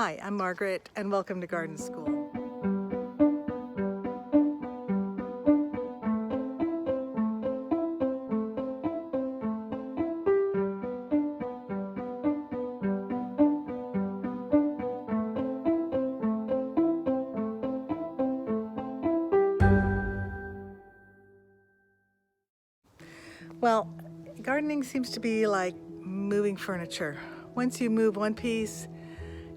Hi, I'm Margaret, and welcome to Garden School. Well, gardening seems to be like moving furniture. Once you move one piece,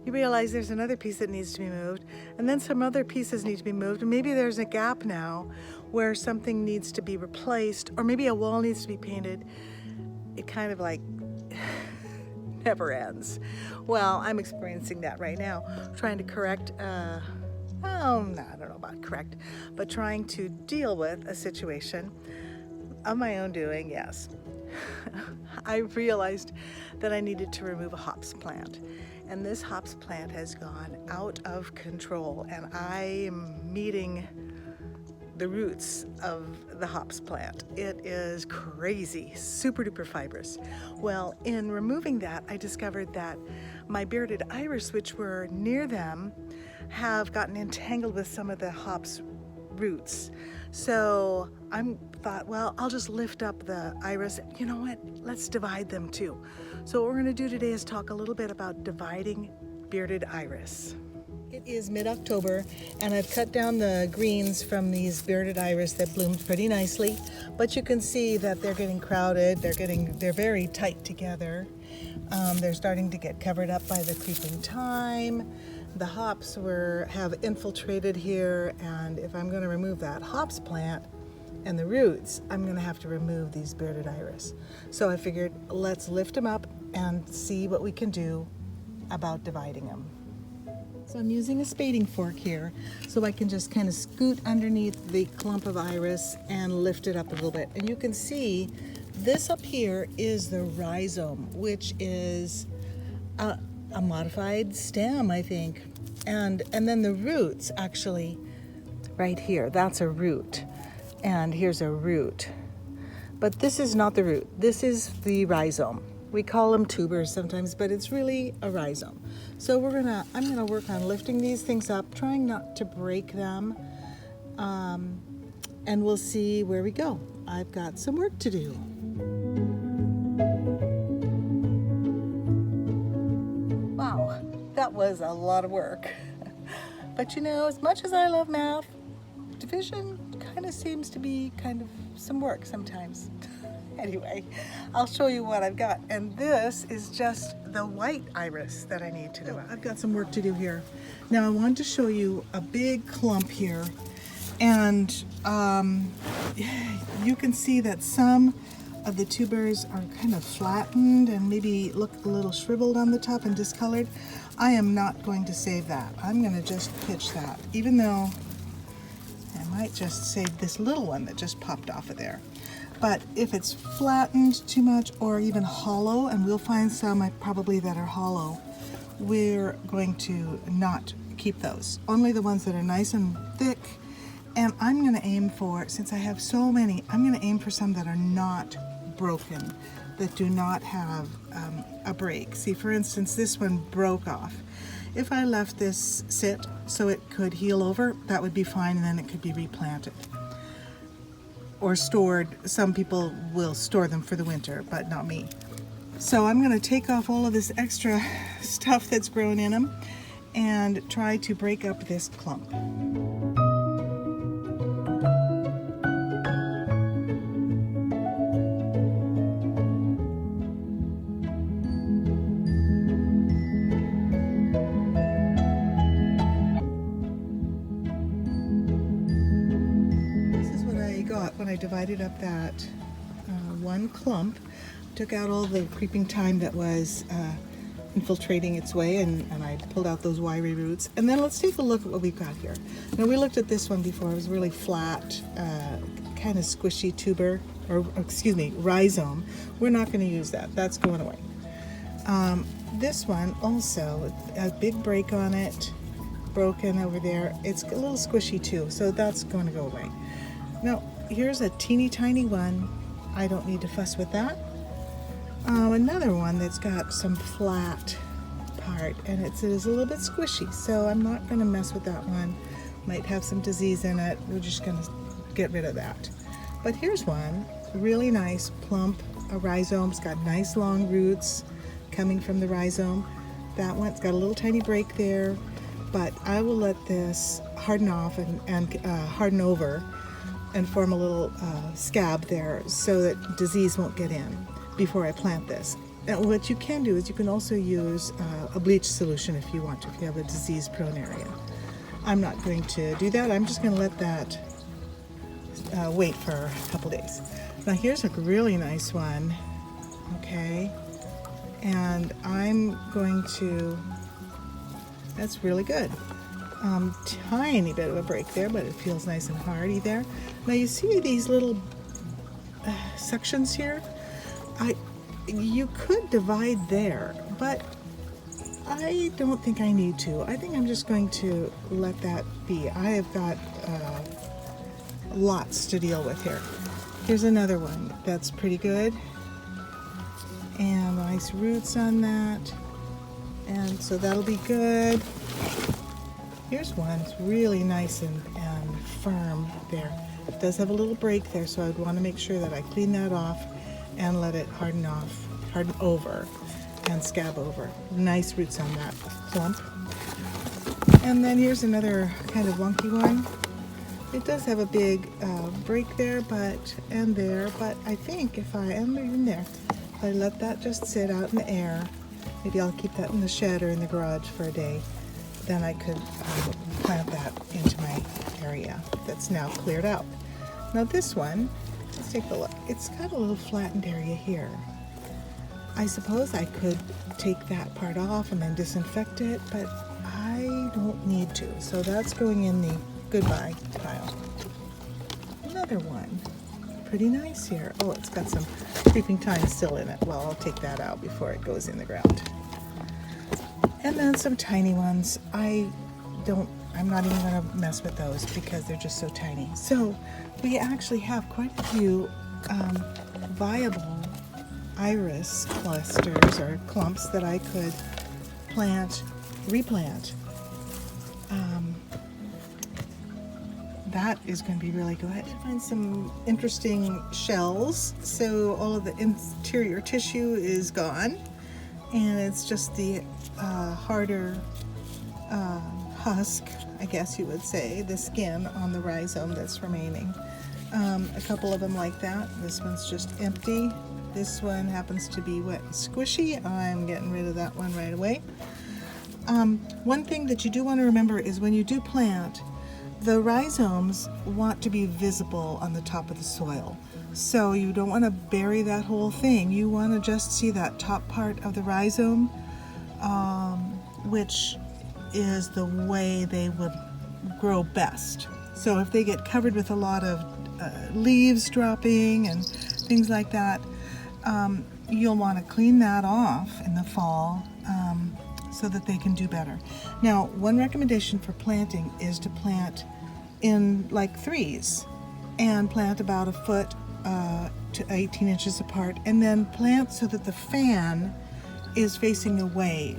you realize there's another piece that needs to be moved, and then some other pieces need to be moved, and maybe there's a gap now where something needs to be replaced, or maybe a wall needs to be painted. It kind of like never ends. Well, I'm experiencing that right now, trying to correct, I don't know about correct, but trying to deal with a situation of my own doing, yes. I realized that I needed to remove a hops plant. And this hops plant has gone out of control, and I am meeting the roots of the hops plant. It is crazy, super duper fibrous. Well, in removing that, I discovered that my bearded iris, which were near them, have gotten entangled with some of the hops roots. So I thought, well, I'll just lift up the iris. You know what? Let's divide them too. So what we're going to do today is talk a little bit about dividing bearded iris. It is mid-October, and I've cut down the greens from these bearded iris that bloomed pretty nicely, but you can see that they're getting crowded. They're very tight together. They're starting to get covered up by the creeping thyme. The hops have infiltrated here, and if I'm going to remove that hops plant and the roots, I'm going to have to remove these bearded iris. So I figured, let's lift them up and see what we can do about dividing them. So I'm using a spading fork here so I can just kind of scoot underneath the clump of iris and lift it up a little bit. And you can see this up here is the rhizome, which is a modified stem, I think. And then the roots, actually, right here, that's a root. And here's a root. But this is not the root. This is the rhizome. We call them tubers sometimes, but it's really a rhizome. So I'm gonna work on lifting these things up, trying not to break them, and we'll see where we go. I've got some work to do. Wow, that was a lot of work. But you know, as much as I love math, division kind of seems to be kind of some work sometimes. Anyway, I'll show you what I've got. And this is just the white iris that I need to do. I've got some work to do here. Now I wanted to show you a big clump here. And you can see that some of the tubers are kind of flattened and maybe look a little shriveled on the top and discolored. I am not going to save that. I'm going to just pitch that, even though I might just save this little one that just popped off of there. But if it's flattened too much or even hollow, and we'll find some probably that are hollow, we're going to not keep those. Only the ones that are nice and thick. And I'm going to aim for, since I have so many, I'm going to aim for some that are not broken, that do not have a break. See, for instance, this one broke off. If I left this sit so it could heal over, that would be fine, and then it could be replanted. Or stored. Some people will store them for the winter, but not me. So I'm going to take off all of this extra stuff that's grown in them and try to break up this clump. When I divided up that one clump, took out all the creeping thyme that was infiltrating its way, and I pulled out those wiry roots. And then let's take a look at what we've got here. Now, we looked at this one before. It was really flat, kind of squishy tuber, or excuse me, rhizome. We're not going to use that. That's going away. This one also, a big break on it, broken over there. It's a little squishy too, so that's going to go away. Now, here's a teeny tiny one. I don't need to fuss with that. Another one that's got some flat part, and it is a little bit squishy, so I'm not going to mess with that one. Might have some disease in it. We're just going to get rid of that. But here's one, really nice, plump, a rhizome. It's got nice long roots coming from the rhizome. That one's got a little tiny break there, but I will let this harden off and harden over and form a little scab there so that disease won't get in before I plant this. And what you can do is you can also use a bleach solution if you want to, if you have a disease-prone area. I'm not going to do that. I'm just going to let that wait for a couple days. Now here's a really nice one, okay? And I'm going to, that's really good. Tiny bit of a break there, but it feels nice and hardy there. Now you see these little sections here? You could divide there, but I don't think I need to. I think I'm just going to let that be. I have got lots to deal with here. Here's another one that's pretty good. And nice roots on that. And so that'll be good. Here's one. It's really nice and firm there. It does have a little break there, so I'd want to make sure that I clean that off and let it harden over and scab over. Nice roots on that clump. And then here's another kind of wonky one. It does have a big break there, but I think if I am in there, if I let that just sit out in the air, maybe I'll keep that in the shed or in the garage for a day, then I could plant that into my area that's now cleared out. Now this one, let's take a look. It's got a little flattened area here. I suppose I could take that part off and then disinfect it, but I don't need to. So that's going in the goodbye pile. Another one, pretty nice here. Oh, it's got some creeping thyme still in it. Well, I'll take that out before it goes in the ground. And then some tiny ones. I'm not even going to mess with those because they're just so tiny. So we actually have quite a few viable iris clusters or clumps that I could replant. That is going to be really good. I find some interesting shells. So all of the interior tissue is gone, and it's just the harder husk, I guess you would say, the skin on the rhizome that's remaining. A couple of them like that. This one's just empty. This one happens to be wet and squishy. I'm getting rid of that one right away. One thing that you do want to remember is when you do plant, the rhizomes want to be visible on the top of the soil. So you don't want to bury that whole thing. You want to just see that top part of the rhizome, which is the way they would grow best. So if they get covered with a lot of leaves dropping and things like that, you'll want to clean that off in the fall so that they can do better. Now, one recommendation for planting is to plant in like threes and plant about 1 foot to 18 inches apart, and then plant so that the fan is facing away.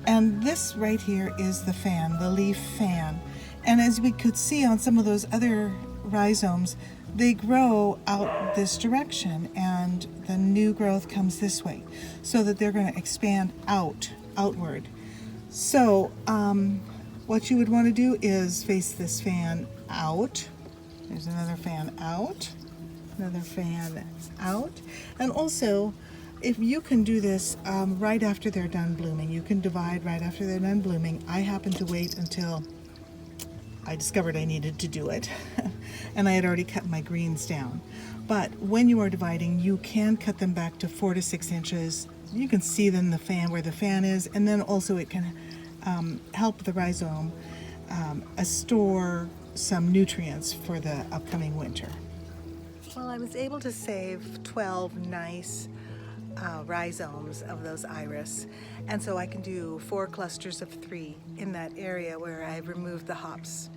And this right here is the fan, the leaf fan. And as we could see on some of those other rhizomes, they grow out this direction and the new growth comes this way, so that they're going to expand outward. So what you would want to do is face this fan out. There's another fan out, another fan out. And also, if you can do this right after they're done blooming, you can divide right after they're done blooming. I happen to wait until I discovered I needed to do it and I had already cut my greens down. But when you are dividing, you can cut them back to 4 to 6 inches. You can see then the fan where the fan is, and then also it can help the rhizome store some nutrients for the upcoming winter. Well, I was able to save 12 nice rhizomes of those iris, and so I can do 4 clusters of 3 in that area where I've removed the hops.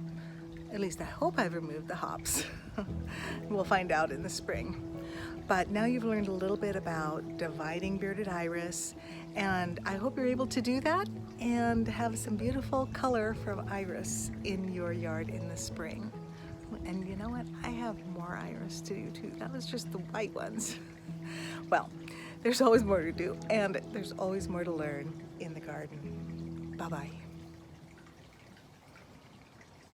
At least I hope I've removed the hops. We'll find out in the spring. But now you've learned a little bit about dividing bearded iris And I hope you're able to do that and have some beautiful color from iris in your yard in the spring. And you know what? I have more iris to do too. That was just the white ones. Well, there's always more to do, and there's always more to learn in the garden. Bye-bye.